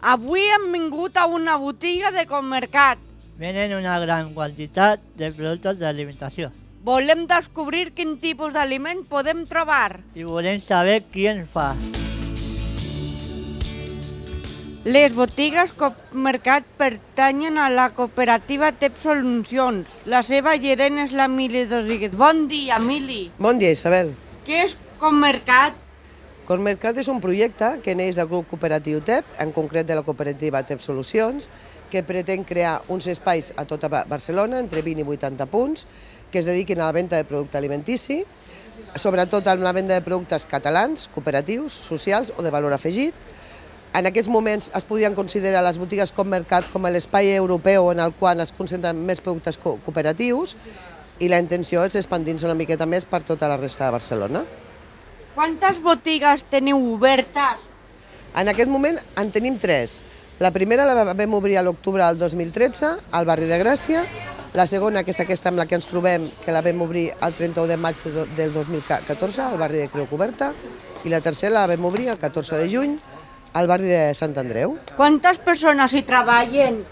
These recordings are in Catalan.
Avui hem vingut a una botiga de Comercat. Venen una gran quantitat de productes d'alimentació Volem descobrir quin tipus d'aliment podem trobar. i volem saber qui ens fa. Les botigues Comercat pertanyen a la cooperativa TEP Solucions. La seva gerent és la Mili Rodríguez. Bon dia, Mili. Bon dia, Isabel. Què és Comercat? Comercat és un projecte que neix del grup cooperatiu TEP, en concret de la cooperativa TEP Solucions, que pretén crear uns espais a tota Barcelona, entre 20 i 80 punts, que es dediquin a la venda de producte alimentici, sobretot amb la venda de productes catalans, cooperatius, socials o de valor afegit. En aquests moments es podrien considerar les botigues Comercat com l'espai europeu en el qual es concentren més productes cooperatius i la intenció és expandir-se una miqueta més per tota la resta de Barcelona. Quantes botigues teniu obertes? En aquest moment en tenim 3. La primera la vam obrir a l'octubre del 2013 al barri de Gràcia, la segona, que és aquesta amb la que ens trobem, que la vam obrir el 31 de maig del 2014 al barri de Creu Coberta, i la tercera la vam obrir el 14 de juny al barri de Sant Andreu. Quantes persones hi treballen?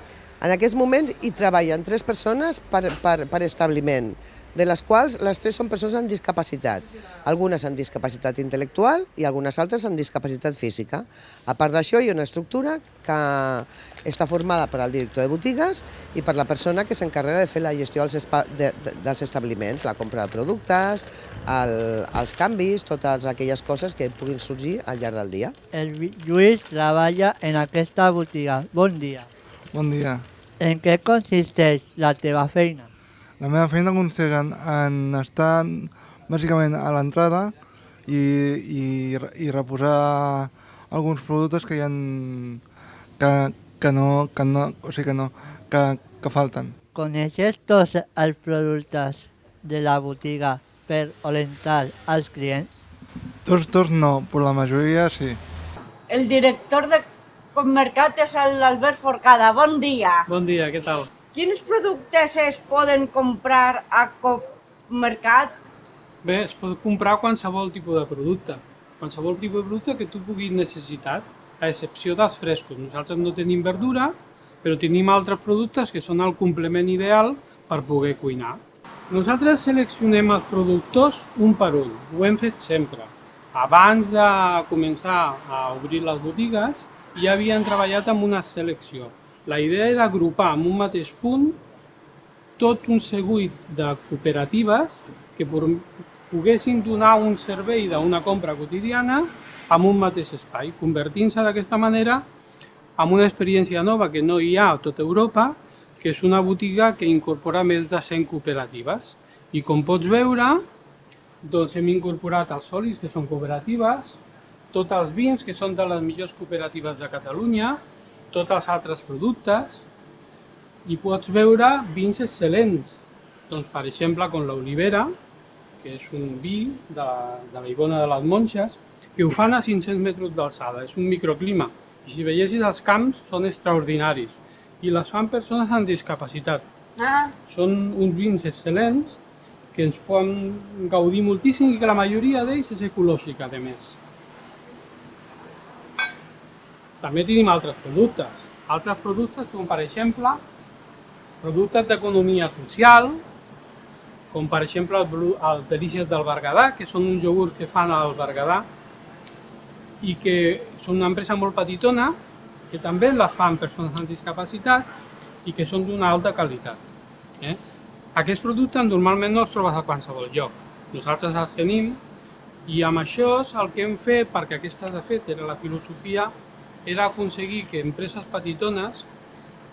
En aquests moments hi treballen 3 persones per establiment, de les quals les 3 són persones amb discapacitat, algunes amb discapacitat intel·lectual i algunes altres amb discapacitat física. A part d'això, hi ha una estructura que està formada per al director de botigues i per la persona que s'encarrega de fer la gestió dels establiments, la compra de productes, els canvis, totes aquelles coses que puguin sorgir al llarg del dia. El Lluís treballa en aquesta botiga. Bon dia. Bon dia. En què consisteix la teva feina? La meva feina consisteix en estar bàsicament a l'entrada i reposar alguns productes que hi ha que falten. Coneixes tots els productes de la botiga per orientar als clients? Tots no, però la majoria sí. El director de Comercat és l'Albert Forcada. Bon dia. Bon dia, què tal? Quins productes es poden comprar a Comercat? Bé, es pot comprar qualsevol tipus de producte. Qualsevol tipus de producte que tu puguis necessitar, a excepció dels frescos. Nosaltres no tenim verdura, però tenim altres productes que són el complement ideal per poder cuinar. Nosaltres seleccionem els productors un per un, ho hem fet sempre. Abans de començar a obrir les botigues, ja havíem treballat amb una selecció. La idea era agrupar en un mateix punt tot un seguit de cooperatives que poguessin donar un servei d'una compra quotidiana en un mateix espai, convertint-se d'aquesta manera en una experiència nova que no hi ha a tota Europa, que és una botiga que incorpora més de 100 cooperatives. I com pots veure, doncs hem incorporat els olis, que són cooperatives, tots els vins, que són de les millors cooperatives de Catalunya, tots els altres productes, i pots veure vins excel·lents. Doncs, per exemple, com l'Olivera, que és un vi de la Ibona de les Monges, que ho fan a 500 metres d'alçada, és un microclima. I si veiessis els camps, són extraordinaris. I les fan persones amb discapacitat. Són uns vins excel·lents que ens poden gaudir moltíssim i que la majoria d'ells és ecològica, a més. També tenim altres productes com per exemple productes d'economia social, com per exemple els Delícies del Berguedà, que són uns iogurts que fan al Berguedà i que són una empresa molt petitona, que també les fan persones amb discapacitat i que són d'una alta qualitat. Aquests productes normalment no els trobes a qualsevol lloc. Nosaltres els tenim i amb això el que hem fet, perquè aquesta de fet era la filosofia, era aconseguir que empreses petitones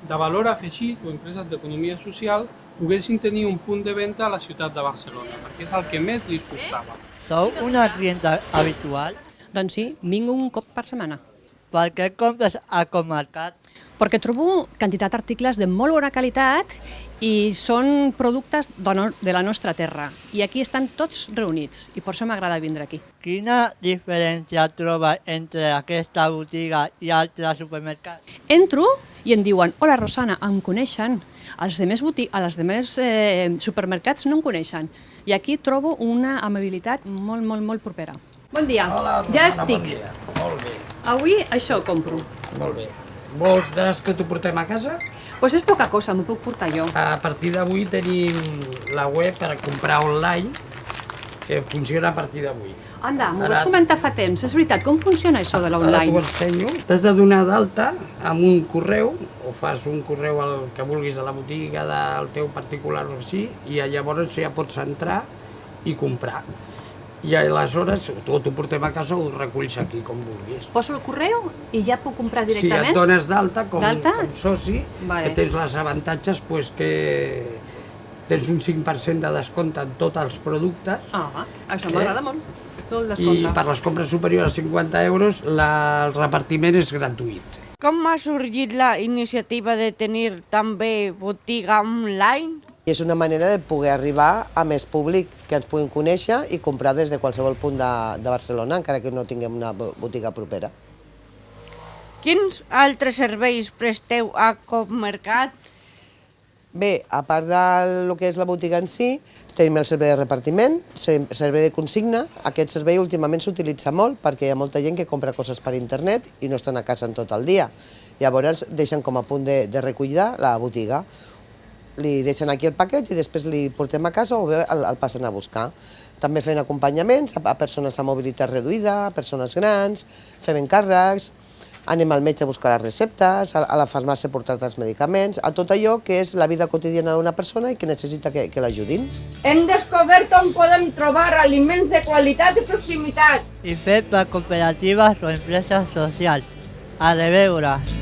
de valor afegit o empreses d'economia social poguessin tenir un punt de venda a la ciutat de Barcelona, perquè és el que més li costava. Sou una clienta habitual? Doncs sí, vinc un cop per setmana. Per què compres a Comercat? Perquè trobo quantitat d'articles de molt bona qualitat i són productes de la nostra terra. I aquí estan tots reunits i per això m'agrada vindre aquí. Quina diferència trobes entre aquesta botiga i altres supermercats? Entro i em diuen, hola Rosana, em coneixen. Els demés supermercats no em coneixen. I aquí trobo una amabilitat molt propera. Bon dia, Hola, ja Rosana, estic. Bon dia. Molt bé, Avui això compro. molt bé. Vols que t'ho portem a casa? Pues és poca cosa, m'ho puc portar jo. A partir d'avui tenim la web per comprar online, que funciona a partir d'avui. Anda, m'ho vas comentar fa temps. És veritat, com funciona això de Ara t'ho l'online? ensenyo. T'has de donar d'alta amb un correu, o fas un correu al que vulguis de la botiga, del teu particular o així, i llavors ja pots entrar i comprar. I aleshores t'ho portem a casa o ho reculls aquí, com vulguis. Poso el correu i ja puc comprar Si directament? et dones d'alta com D'alta? soci, Vale. que tens els avantatges que tens un 5% de descompte en tots els productes, Ah, això m'agrada molt. El i descompte. per les compres superiors a 50 euros el repartiment és gratuït. Com ha sorgit la iniciativa de tenir també botiga online? I és una manera de poder arribar a més públic, que ens puguin conèixer i comprar des de qualsevol punt de Barcelona, encara que no tinguem una botiga propera. Quins altres serveis presteu a Copmercat? Bé, a part del que és la botiga en si, tenim el servei de repartiment, servei de consigna. Aquest servei últimament s'utilitza molt perquè hi ha molta gent que compra coses per internet i no estan a casa en tot el dia. Llavors deixen com a punt de recollir la botiga. Li deixen aquí el paquet i després li portem a casa o bé el passen a buscar. També fem acompanyaments a persones amb mobilitat reduïda, a persones grans, fem encàrrecs, anem al metge a buscar les receptes, a la farmàcia a portar els medicaments, a tot allò que és la vida quotidiana d'una persona i que necessita que l'ajudin. Hem descobert on podem trobar aliments de qualitat i proximitat. I fet per cooperatives o empreses socials. A reveure!